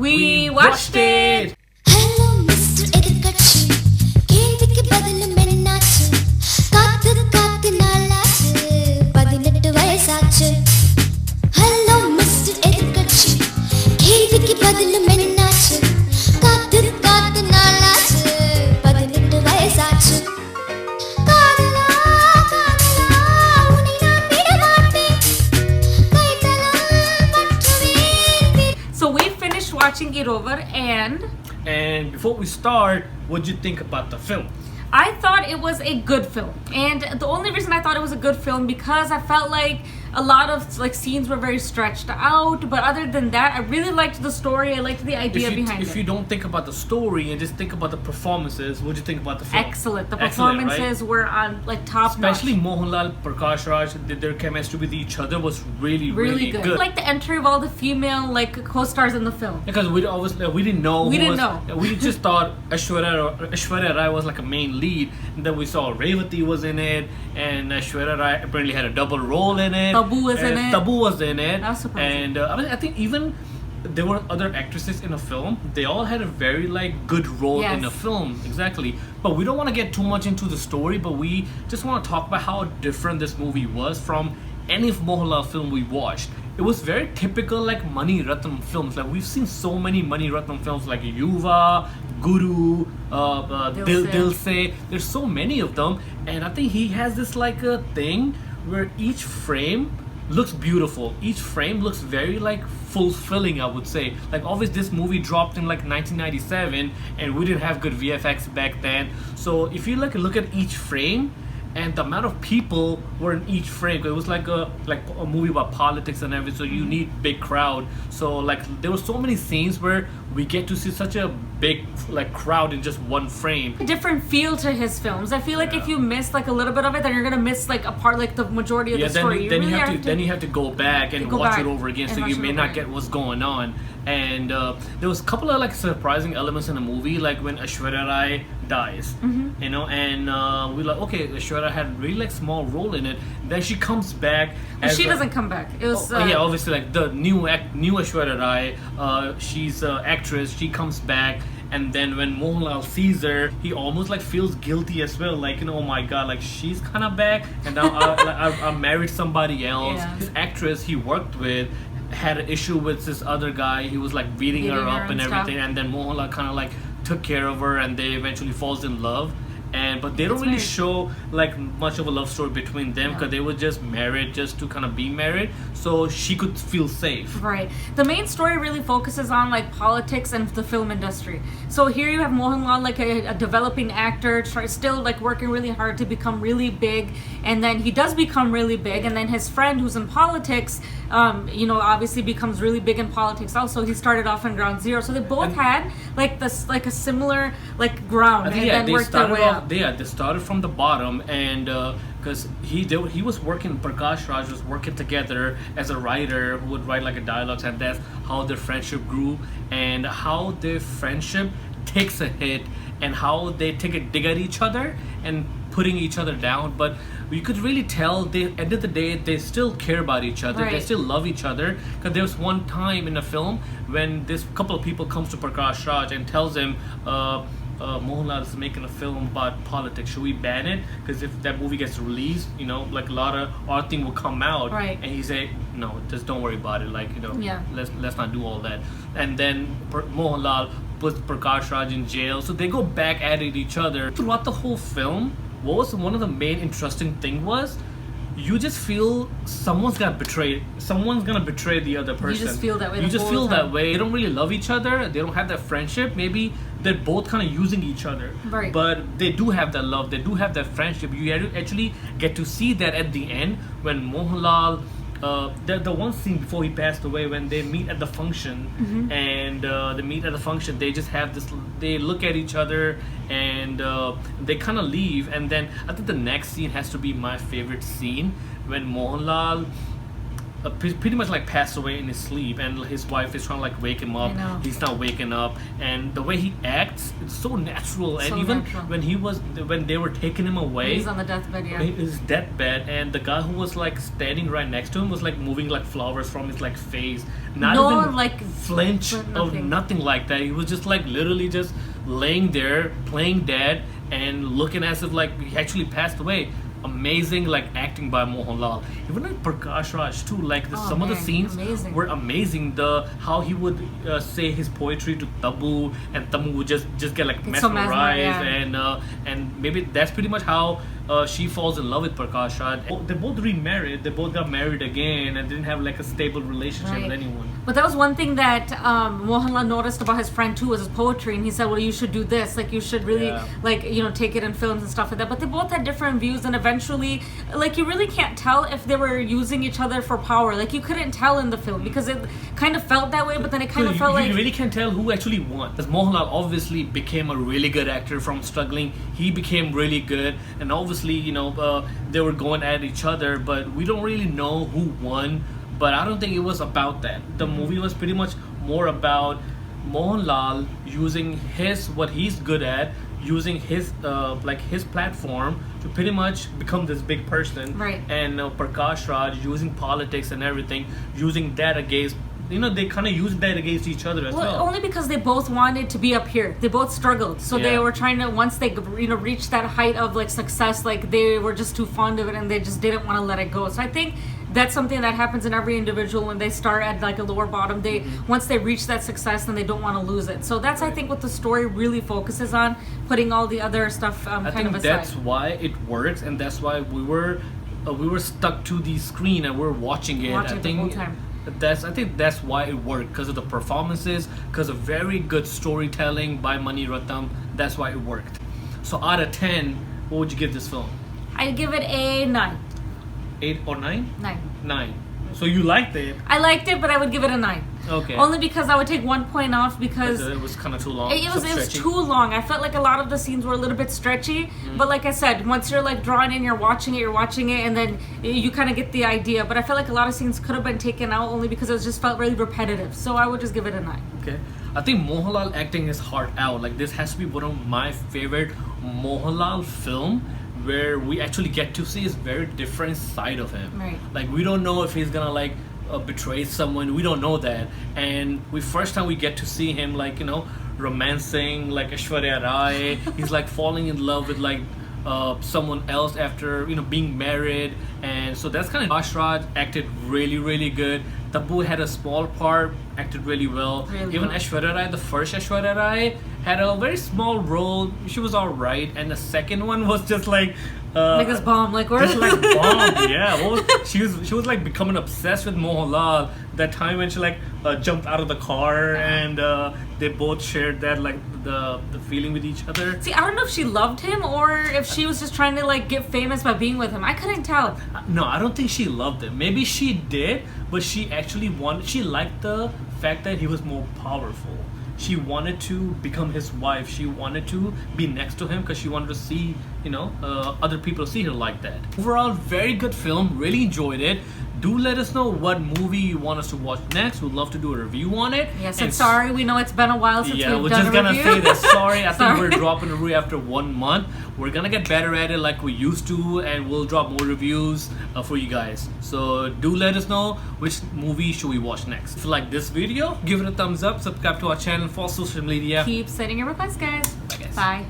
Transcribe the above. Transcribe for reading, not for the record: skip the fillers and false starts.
We watched it! Hello, Mr. எதிர்க்கட்சி கேள்விக்கு பதிலும் என்னாச்சு காத்து காத்து நாளாச்சு 18 வயசாச்சு Hello, Mr. எதிர்க்கட்சி கேள்விக்கு பதிலும் என்னாச்சு காத்து காத்து நாளாச்சு 18 வயசாச்சு காதலா காதலா உன்னை நான் விட மாட்டேன் கைதலால் பற்றுவேன் So we finished watching Iruvar And before we start, what did you think about the film? I thought it was a good film. And the only reason I thought it was a good film because I felt like a lot of scenes were very stretched out, but other than that, I really liked the story. I liked the idea behind it. If you don't think about the story and just think about the performances, what do you think about the film? Excellent. The performances were on top notch. Especially Mohanlal, Prakash, their chemistry with each other was really good. I like the entry of all the female co-stars in the film. Because we didn't know. We just thought Aishwarya Rai was like a main lead, and then we saw Revati was in it, and Aishwarya Rai apparently had a double role in it. Tabu was in it. That was surprising. And I think even there were other actresses in a film. They all had a very good role in a film. Exactly. But we don't want to get too much into the story, but we just want to talk about how different this movie was from any of Mohanlal film we watched. It was very typical Mani Ratnam films. We've seen so many Mani Ratnam films like Iruvar, Guru, Dil Se. There's so many of them, and I think he has this a thing where each frame looks beautiful. Each frame looks very fulfilling, I would say. Obviously this movie dropped in 1997, and we didn't have good VFX back then. So if you look at each frame and the amount of people were in each frame, it was like a movie about politics and everything, so you need big crowd. So there were so many scenes where we get to see such a big crowd in just one frame. A different feel to his films. I feel if you miss a little bit of it, then you're gonna miss a part the majority of the story. Then you have to go back and watch it over again, so you may not get what's going on. And there was a couple of surprising elements in the movie, like when Aishwarya Rai dies, you know, and we're like, okay, Aishwarya had really small role in it. Then she comes back. She doesn't come back. It was obviously the new Aishwarya Rai. She's an actress. She comes back. And then when Mohanlal sees her, he almost feels guilty as well. Oh my god, she's kind of back, and now I married somebody else. Yeah. This actress he worked with had an issue with this other guy. He was beating her up and everything, and then Mohanlal kind of took care of her, and they eventually falls in love. But they don't really show much of a love story between them, because they were just married just to kind of be married, so she could feel safe. Right. The main story really focuses on politics and the film industry. So here you have Mohanlal, a developing actor, still working really hard to become really big, and then he does become really big, and then his friend who's in politics, obviously becomes really big in politics also. He started off on ground zero, so they both had this a similar ground, and then worked their way up. They started from the bottom, and because he was working, Prakash Raj was working together as a writer who would write a dialogues, and that's how their friendship grew, and how their friendship takes a hit, and how they take a dig at each other and putting each other down. But you could really tell end of the day they still care about each other. They still love each other, because there was one time in the film when this couple of people comes to Prakash Raj and tells him Mohanlal is making a film about politics. Should we ban it? Because if that movie gets released, a lot of our thing will come out. Right. And he said, no, just don't worry about it. Let's not do all that. And then Mohanlal puts Prakash Raj in jail, so they go back at each other throughout the whole film. What was one of the main interesting thing was, you just feel someone's gonna betray the other person. You just feel that way. That way. They don't really love each other. They don't have that friendship. Maybe they're both kind of using each other. Right. But they do have that love. They do have that friendship. You actually get to see that at the end when Mohanlal. The one scene before he passed away, when they meet at the function, and they just have this. They look at each other, and they kind of leave. And then I think the next scene has to be my favorite scene, when Mohanlal pretty much like passed away in his sleep, and his wife is trying to like wake him up. I know. He's not waking up, and the way he acts, it's so natural. And So even natural. when they were taking him away, He's on the deathbed, yeah. his deathbed, and the guy who was like standing right next to him was like moving like flowers from his like face, not No, even like, flinch of nothing. nothing like that. He was just like literally just laying there playing dead and looking as if like he actually passed away. Amazing like acting by Mohanlal. Even like Prakash Raj too. Like Oh, some of the man, scenes amazing. were amazing. The how he would say his poetry to Tabu, and Tabu would just get like It's so mesmerized, mesmerized, and maybe that's pretty much how she falls in love with Prakash Raj. They both remarried. They both got married again and didn't have like a stable relationship Right. with anyone. But that was one thing that Mohanlal noticed about his friend too, was his poetry, and he said, "Well, you should do this. Like, you should really Yeah. like take it in films and stuff like that." But they both had different views, and eventually, like, you really can't tell if they were using each other for power. Like, you couldn't tell in the film because it kind of felt that way, but then it kind of you, felt you like really can't tell who actually won. Because Mohanlal obviously became a really good actor from struggling. He became really good, and obviously, they were going at each other, but we don't really know who won. But I don't think it was about that. The movie was pretty much more about Mohanlal using what he's good at, using his his platform to pretty much become this big person. Right. And Prakash Raj using politics and everything, using that against. They kind of used that against each other as well. only because they both wanted to be up here. They both struggled, so they Yeah. were trying to, once they reached that height of like success, like they were just too fond of it and they just didn't want to let it go. So I think that's something that happens in every individual when they start at like a lower bottom. They once they reach that success, then they don't want to lose it. So that's I think what the story really focuses on, putting all the other stuff I kind think of aside. that's why it works, and that's why we were stuck to the screen and we're watching it. Watching I it think the whole time. I think that's why it worked, because of the performances, because of very good storytelling by Mani Ratnam. That's why it worked. So out of 10, what would you give this film? I'd give it a 9. 8 or 9? 9. 9. So you liked it. I liked it, but I would give it a 9. Okay. Only because I would take 1 point off because It was kind of too long. it was stretchy. too long. I felt like a lot of the scenes were a little bit stretchy, but like I said, once you're like drawn in, you're watching it, and then you kind of get the idea. But I felt like a lot of scenes could have been taken out only because it just felt really repetitive. So I would just give it a 9. Okay. I think Mohanlal acting his heart out. Like, this has to be one of my favorite Mohanlal film, where we actually get to see his very different side of him. Right. Like, we don't know if he's gonna like betray someone. We don't know that. And first time we get to see him like romancing like Aishwarya Rai. He's like falling in love with like someone else after being married, and so that's kind of Ashraj acted really, really good. Tabu had a small part, acted really well. Really Even well. Aishwarya Rai, the first Aishwarya Rai, had a very small role. She was alright, and the second one was just like Like this bomb, like where? just like bomb. Yeah, she was like becoming obsessed with Mohanlal. That time when she like jumped out of the car, and they both shared that like the feeling with each other. See, I don't know if she loved him or if she was just trying to like get famous by being with him. I couldn't tell. No, I don't think she loved him. Maybe she did, but she actually she liked the fact that he was more powerful. She wanted to become his wife. She wanted to be next to him because she wanted to see, other people see her like that. Overall, very good film. Really enjoyed it. Do let us know what movie you want us to watch next. We'd love to do a review on it. Yes, And and sorry, we know it's been a while since yeah, we've we're done just a gonna review. say that. Sorry, I think Sorry. we're dropping a review after 1 month. We're gonna get better at it like we used to, and we'll drop more reviews for you guys. So do let us know which movie should we watch next. If you like this video, give it a thumbs up, subscribe to our channel for social media. Keep sending your requests, guys. Bye, guys. Bye.